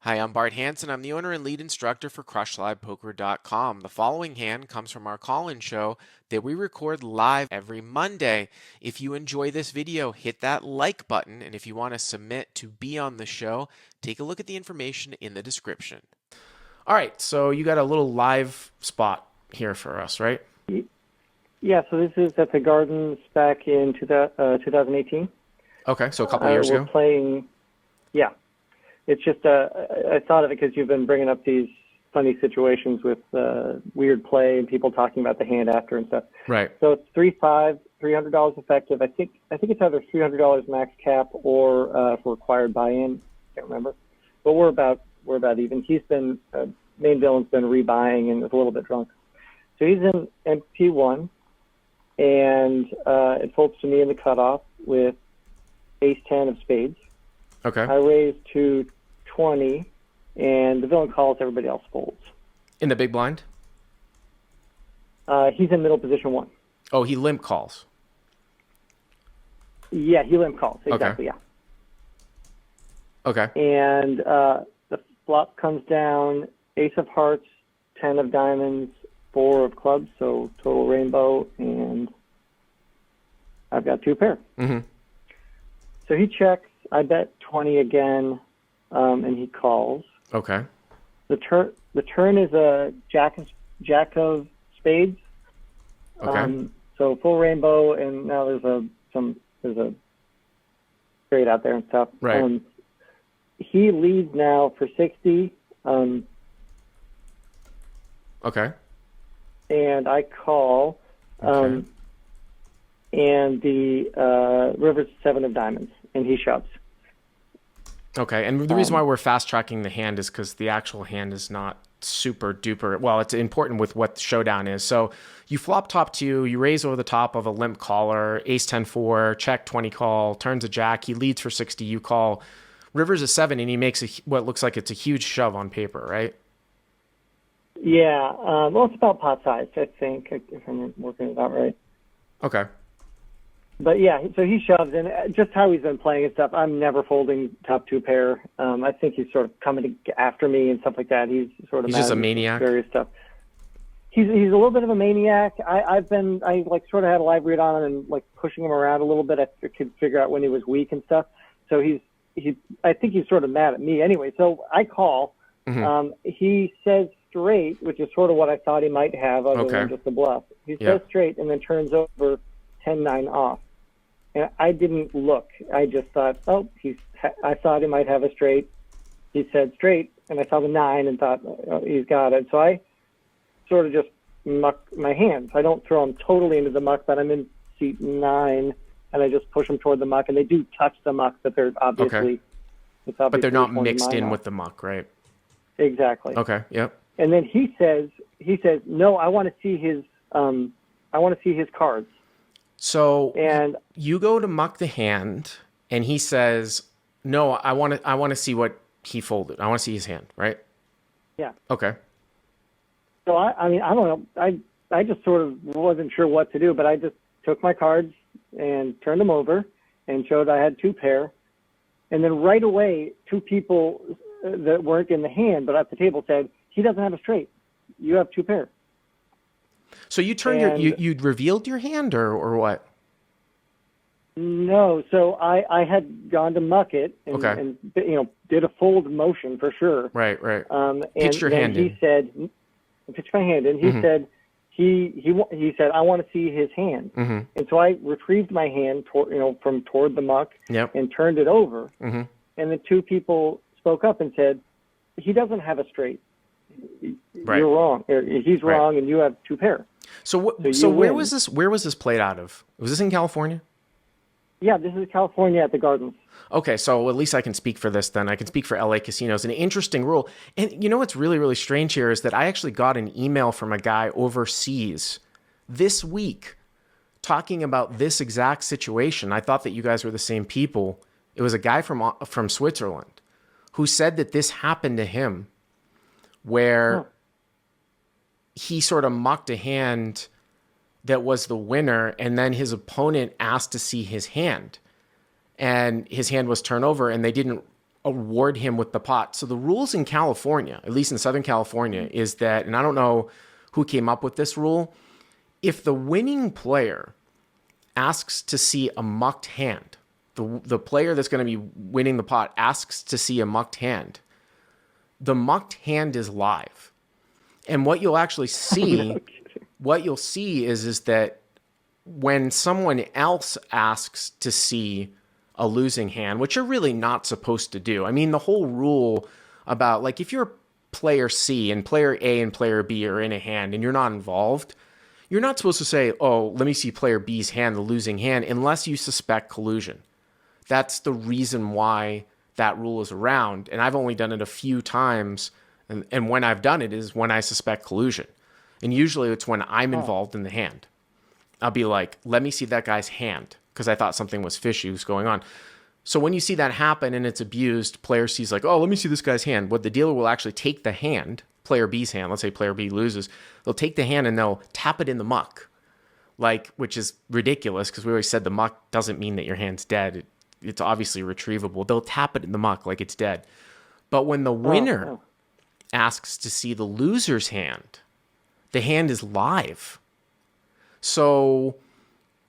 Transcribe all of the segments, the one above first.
Hi, I'm Bart Hanson. I'm the owner and lead instructor for CrushLivePoker.com. The following hand comes from our call-in show that we record live every Monday. If you enjoy this video, hit that like button, and if you want to submit to be on the show, take a look at the information in the description. All right, so you got a little live spot here for us, right? Yeah, so this is at the Gardens back in 2018. Okay, so a couple years we're ago. playing, yeah. It's just, I thought of it because you've been bringing up these funny situations with weird play and people talking about the hand after and stuff. Right. So it's 3-5, $300 effective. I think it's either $300 max cap or for required buy-in. I can't remember, but we're about even. He's been main villain's been rebuying and is a little bit drunk. So he's in MP1, and it folds to me in the cutoff with ace-10 of spades. Okay. I raise to 20, and the villain calls, everybody else folds. In the big blind? He's in middle position 1. Oh, he limp calls. Yeah, he limp calls, exactly, Okay. yeah. Okay. And the flop comes down, ace of hearts, 10 of diamonds, 4 of clubs, so total rainbow, and I've got 2 pair. Mm-hmm. So he checks, I bet 20 again, and he calls. Okay. The turn is a jack of spades. Okay. So full rainbow, and now there's a straight out there and stuff. Right. He leads now for 60. Okay. And I call. Okay. And the river's 7 of diamonds, and he shoves. Okay, and the reason why we're fast tracking the hand is because the actual hand is not super duper. Well, it's important with what the showdown is. So you flop top 2, you raise over the top of a limp caller, ace 10-4, check 20 call, turns a jack, he leads for 60, you call. River's a 7, and he makes what looks like it's a huge shove on paper, right? Yeah, well, it's about pot size, I think, if I'm working it out right. Okay. But yeah, so he shoves, and just how he's been playing and stuff, I'm never folding top 2 pair. I think he's sort of coming after me and stuff like that. He's sort of He's just a maniac. Various stuff. He's a little bit of a maniac. I like sort of had a live read on him and like pushing him around a little bit. I could figure out when he was weak and stuff. So I think he's sort of mad at me anyway. So I call. Mm-hmm. He says straight, which is sort of what I thought he might have, other than just a bluff. He says straight and then turns over 10-9 off. And I didn't look. I just thought, I thought he might have a straight. He said straight, and I saw the 9 and thought, he's got it. So I sort of just muck my hands. I don't throw them totally into the muck, but I'm in seat 9, and I just push them toward the muck. And they do touch the muck, but they're obviously... But they're not mixed in with the muck, right? Exactly. Okay, yep. And then he says, no, I want to see his cards. So you go to muck the hand, and he says, "No, I want to see what he folded. I want to see his hand." Right? Yeah. Okay. So I mean, I don't know. I just sort of wasn't sure what to do, but I just took my cards and turned them over and showed I had 2 pair, and then right away 2 people that weren't in the hand but at the table said, "He doesn't have a straight. You have 2 pair." So you turned you'd revealed your hand or what? No, so I had gone to muck it and did a fold motion for sure. Right. Pitched your hand in. He said, pitched my hand in. He said he said I want to see his hand, and so I retrieved my hand from toward the muck and turned it over, and then 2 people spoke up and said, "He doesn't have a straight. You're wrong. He's wrong, and you have 2 pair." So where was this? Where was this played out of? Was this in California? Yeah, this is California at the Gardens. Okay, so at least I can speak for this then. I can speak for LA casinos. An interesting rule. And you know what's really, really strange here is that I actually got an email from a guy overseas this week talking about this exact situation. I thought that you guys were the same people. It was a guy from Switzerland who said that this happened to him where he sort of mucked a hand that was the winner, and then his opponent asked to see his hand, and his hand was turned over, and they didn't award him with the pot. So the rules in California, at least in Southern California, is that, and I don't know who came up with this rule, if the winning player asks to see a mucked hand, the player that's going to be winning the pot asks to see a mucked hand, the mucked hand is live. And what you'll actually see, is that when someone else asks to see a losing hand, which you're really not supposed to do. I mean, the whole rule about, like, if you're player C and player A and player B are in a hand and you're not involved, you're not supposed to say, oh, let me see player B's hand, the losing hand, unless you suspect collusion. That's the reason why that rule is around. And I've only done it a few times. And when I've done it is when I suspect collusion. And usually it's when I'm involved in the hand. I'll be like, let me see that guy's hand, because I thought something was fishy was going on. So when you see that happen and it's abused, player C's like, oh, let me see this guy's hand. What the dealer will actually take the hand, player B's hand, let's say player B loses, they'll take the hand and they'll tap it in the muck, like, which is ridiculous because we always said the muck doesn't mean that your hand's dead. It's obviously retrievable. They'll tap it in the muck like it's dead. But when the winner asks to see the loser's hand, the hand is live. So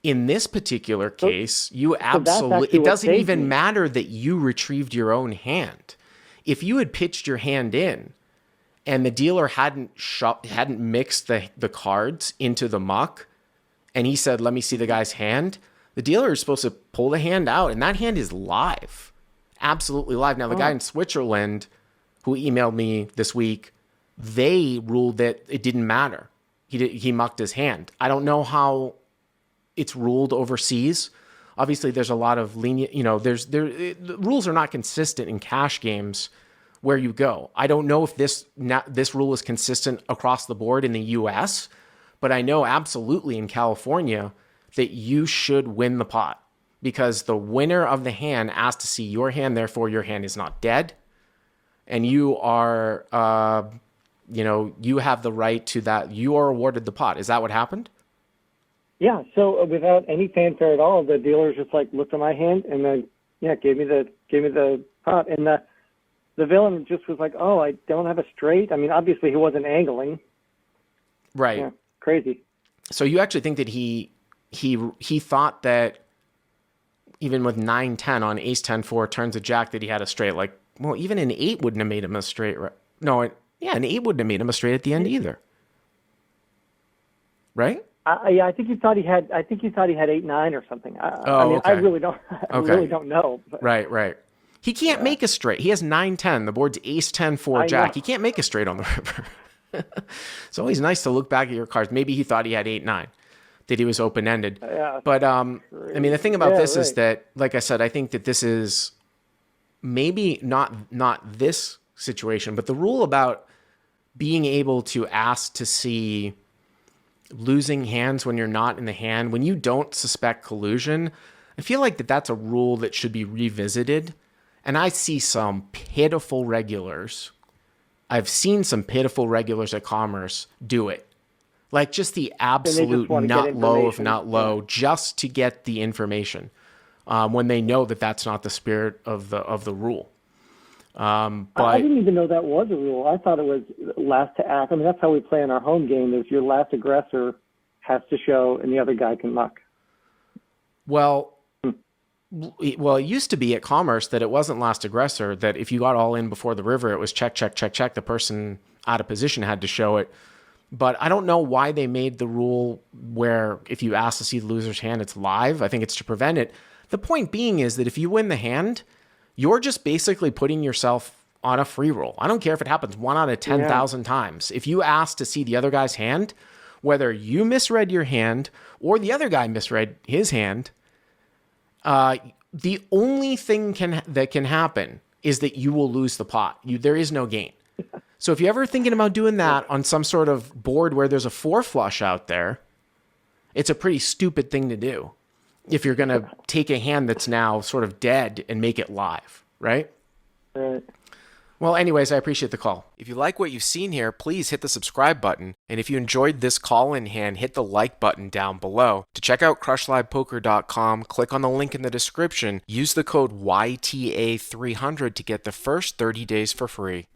in this particular case, you absolutely, it doesn't even matter that you retrieved your own hand. If you had pitched your hand in and the dealer hadn't mixed the cards into the muck and he said, let me see the guy's hand, the dealer is supposed to pull the hand out and that hand is live. Absolutely live. Now, the guy in Switzerland who emailed me this week, they ruled that it didn't matter. He mucked his hand. I don't know how it's ruled overseas. Obviously, there's a lot of lenient, the rules are not consistent in cash games where you go. I don't know if this rule is consistent across the board in the US, but I know absolutely in California that you should win the pot because the winner of the hand asked to see your hand, therefore your hand is not dead. And you are, you have the right to that. You are awarded the pot. Is that what happened? Yeah. So without any fanfare at all, the dealer just like looked at my hand and then, gave me the pot. And the villain just was like, oh, I don't have a straight. I mean, obviously he wasn't angling. Right. Yeah, crazy. So you actually think that he thought that even with 9-10 on ace 10-4 turns a jack that he had a straight, like, well, even an 8 wouldn't have made him a straight. Right? No, an 8 wouldn't have made him a straight at the end either. Right? I think he thought he had 8-9 or something. Okay. I really don't. Really don't know. But. Right. He can't make a straight. He has 9-10. The board's ace 10-4 jack. He can't make a straight on the river. It's always nice to look back at your cards. Maybe he thought he had 8-9, that he was open ended. Yeah. But I mean, the thing about this is that, like I said, I think that this is. Maybe not this situation, but the rule about being able to ask to see losing hands when you're not in the hand, when you don't suspect collusion, I feel like that's a rule that should be revisited. And I see some pitiful regulars. I've seen some pitiful regulars at Commerce do it. Like just the absolute nut low of not low, just to get the information. When they know that that's not the spirit of the rule. But I didn't even know that was a rule. I thought it was last to act. I mean, that's how we play in our home game. Is your last aggressor has to show and the other guy can muck. Well, it used to be at Commerce that it wasn't last aggressor, that if you got all in before the river, it was check. The person out of position had to show it. But I don't know why they made the rule where if you ask to see the loser's hand, it's live. I think it's to prevent it. The point being is that if you win the hand, you're just basically putting yourself on a free roll. I don't care if it happens 1 out of 10,000 times. If you ask to see the other guy's hand, whether you misread your hand or the other guy misread his hand, the only thing that can happen is that you will lose the pot. There is no gain. So if you're ever thinking about doing that on some sort of board where there's a 4 flush out there, it's a pretty stupid thing to do. If you're going to take a hand that's now sort of dead and make it live, right? Right. Well, anyways, I appreciate the call. If you like what you've seen here, please hit the subscribe button. And if you enjoyed this call in hand, hit the like button down below. To check out crushlivepoker.com, click on the link in the description. Use the code YTA300 to get the first 30 days for free.